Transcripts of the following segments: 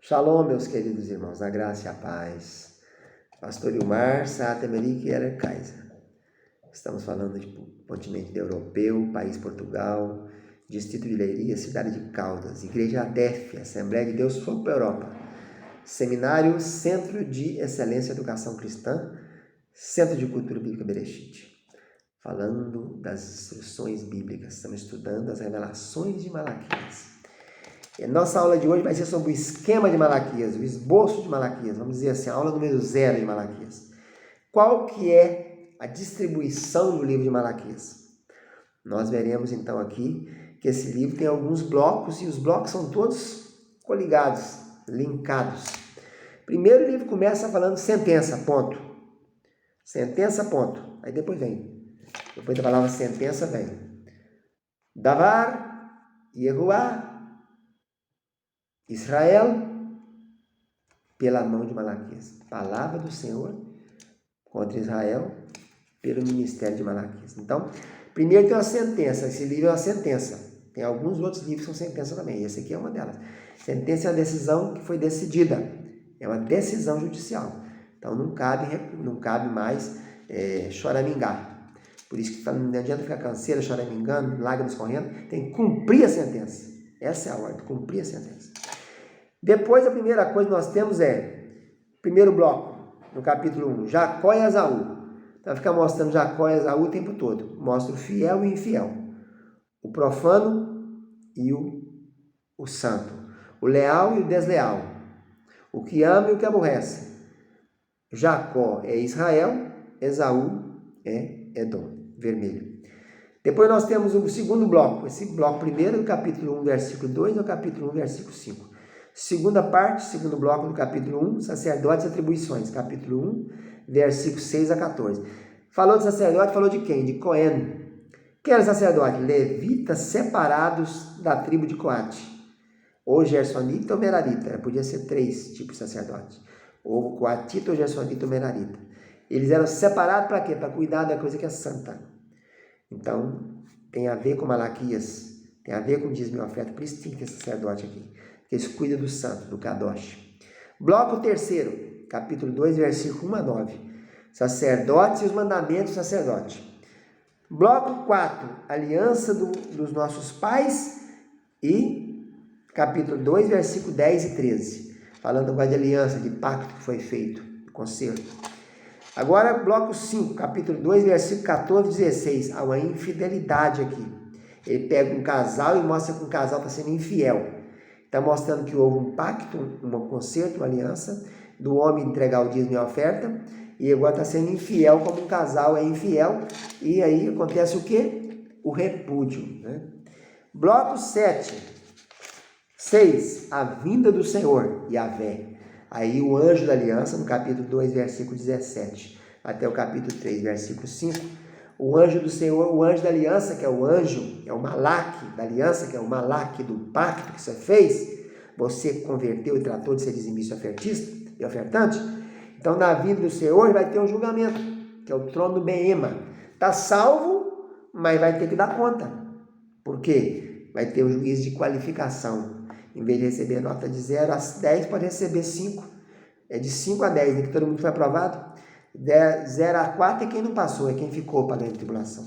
Shalom, meus queridos irmãos, a graça e a paz. Pastor Ilmar, Sata Merique e Heller Kaiser. Estamos falando de continente europeu, país Portugal, distrito de Leiria, cidade de Caldas, Igreja ADEF, Assembleia de Deus Fogo para a Europa, Seminário Centro de Excelência Educação Cristã, Centro de Cultura Bíblica Bereshit. Falando das instruções bíblicas, estamos estudando as revelações de Malaquias. E nossa aula de hoje vai ser sobre o esquema de Malaquias, o esboço de Malaquias, vamos dizer assim, a aula número 0 de Malaquias. Qual que é a distribuição do livro de Malaquias? Nós veremos então aqui que esse livro tem alguns blocos e os blocos são todos coligados, linkados. Primeiro o livro começa falando sentença, ponto. Sentença, ponto. Aí depois da palavra sentença vem Davar, Yehuá, Israel, pela mão de Malaquias. Palavra do Senhor contra Israel pelo ministério de Malaquias. Então, primeiro tem uma sentença. Esse livro é uma sentença. Tem alguns outros livros que são sentença também. Esse aqui é uma delas. Sentença é uma decisão que foi decidida. É uma decisão judicial. Então, não cabe mais choramingar. Por isso que não adianta ficar canseira, choramingando, lágrimas correndo. Tem que cumprir a sentença. Essa é a ordem, cumprir a sentença. Depois, a primeira coisa que nós temos primeiro bloco, no capítulo 1, Jacó e Esaú. Então, fica mostrando Jacó e Esaú o tempo todo. Mostra o fiel e o infiel, o profano e o santo, o leal e o desleal, o que ama e o que aborrece. Jacó é Israel, Esaú é Edom, vermelho. Depois nós temos o segundo bloco. Esse bloco primeiro, do capítulo 1, versículo 2, ao capítulo 1, versículo 5. Segunda parte, segundo bloco do capítulo 1, sacerdotes e atribuições, capítulo 1, versículos 6 a 14. Falou de sacerdote, falou de quem? De Cohen. Quem era sacerdote? Levitas separados da tribo de Coate. Ou gersonita ou merarita. Podia ser 3 tipos de sacerdote. Ou coatita ou gersonita ou merarita. Eles eram separados para quê? Para cuidar da coisa que é santa. Então, tem a ver com Malaquias, tem a ver com dízimo e oferta. Por isso tem que ter sacerdote aqui. Eles cuidam do santo, do Kadosh. Bloco terceiro, capítulo 2, versículo 1 a 9. Sacerdotes e os mandamentos do sacerdote. Bloco 4, aliança dos nossos pais. E capítulo 2, versículo 10 e 13. Falando agora de aliança, de pacto que foi feito, concerto. Agora, bloco 5, capítulo 2, versículo 14 e 16. Há uma infidelidade aqui. Ele pega um casal e mostra que o casal está sendo infiel. Está mostrando que houve um pacto, um concerto, uma aliança, do homem entregar o dízimo e a oferta, e agora está sendo infiel, como um casal é infiel, e aí acontece o quê? O repúdio. Né? Bloco 6, a vinda do Senhor, Yahvé. Aí o anjo da aliança, no capítulo 2, versículo 17, até o capítulo 3, versículo 5, o anjo do Senhor, o anjo da aliança, que é o anjo, é o Malaque da aliança, que é o Malaque do pacto que você fez, você converteu e tratou de ser dizimista e ofertante, então na vinda do Senhor vai ter um julgamento, que é o trono do Beema. Está salvo, mas vai ter que dar conta. Por quê? Vai ter um juízo de qualificação. Em vez de receber nota de 0 a 10, pode receber 5. É de 5 a 10, né, que todo mundo foi aprovado. 0 a 4 é quem não passou, é quem ficou para a grande tribulação.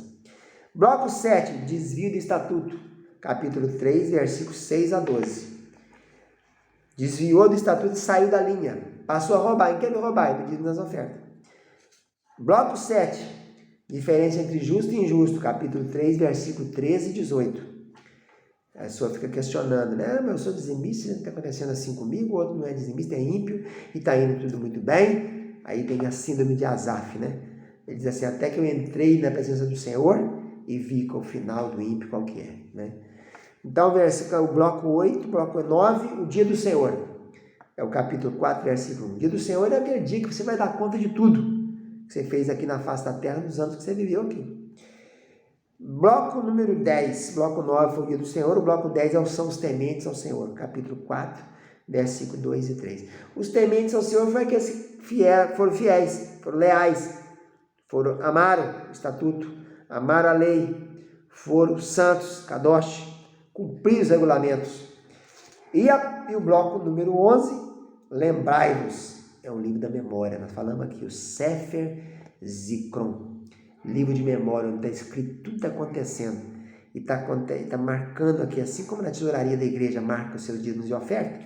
Bloco 7, desvio do estatuto. Capítulo 3, versículos 6 a 12. Desviou do estatuto e saiu da linha. Passou a roubar. Em que ele roubar? Ele pediu nas ofertas. Bloco 7, diferença entre justo e injusto. Capítulo 3, versículo 13 e 18. A pessoa fica questionando, né? Mas eu sou dizimista, está acontecendo assim comigo, o outro não é dizimista, é ímpio, e está indo tudo muito bem. Aí tem a síndrome de Asaf, né? Ele diz assim, até que eu entrei na presença do Senhor e vi com o final do ímpio qual que é, né? Então, o bloco 8, bloco 9, o dia do Senhor. É o capítulo 4, versículo 1. O dia do Senhor é aquele dia que você vai dar conta de tudo que você fez aqui na face da terra nos anos que você viveu aqui. Bloco número 10, bloco 9 foi o dia do Senhor, o bloco 10 são os tementes ao Senhor, capítulo 4, versículo 2 e 3. Os tementes ao Senhor foram aqueles foram fiéis, foram leais, amaram o estatuto, amaram a lei, foram santos, kadosh, cumpriram os regulamentos. E o bloco número 11, lembrai-vos, é um livro da memória. Nós falamos aqui, o Sefer Zikron, livro de memória, onde está escrito tudo que está acontecendo. E está marcando aqui, assim como na tesouraria da igreja marca os seus dízimos de oferta,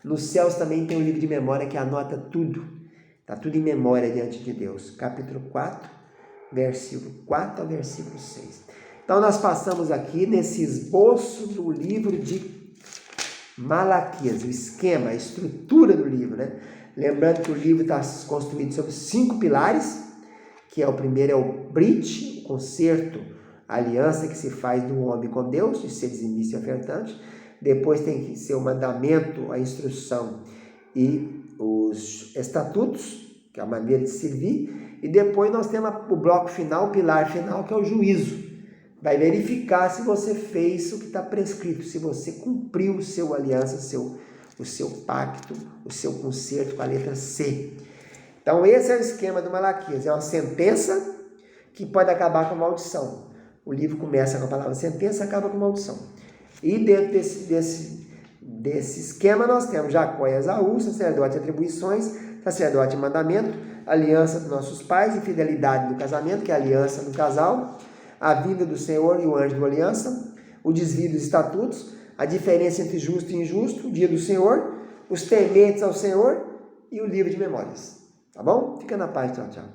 nos céus também tem um livro de memória que anota tudo. Está tudo em memória diante de Deus. Capítulo 4, versículo 4 ao versículo 6. Então nós passamos aqui nesse esboço do livro de Malaquias, o esquema, a estrutura do livro, né? Lembrando que o livro está construído sobre 5 pilares, que o primeiro é o Brit, o concerto, a aliança que se faz do homem com Deus, de ser dizimista e ofertante. Depois tem que ser o mandamento, a instrução e os estatutos, que é a maneira de servir. E depois nós temos o bloco final, o pilar final, que é o juízo. Vai verificar se você fez o que está prescrito, se você cumpriu o seu aliança, o seu pacto, o seu concerto com a letra C. Então esse é o esquema do Malaquias, é uma sentença que pode acabar com maldição. O livro começa com a palavra sentença e acaba com maldição. E dentro desse esquema nós temos Jacó e Esaú, sacerdote e atribuições, sacerdote e mandamento, aliança dos nossos pais e fidelidade no casamento, que é a aliança no casal, a vinda do Senhor e o anjo da aliança, o desvio dos estatutos, a diferença entre justo e injusto, o dia do Senhor, os tementes ao Senhor e o livro de memórias. Tá bom? Fica na paz, tchau, tchau.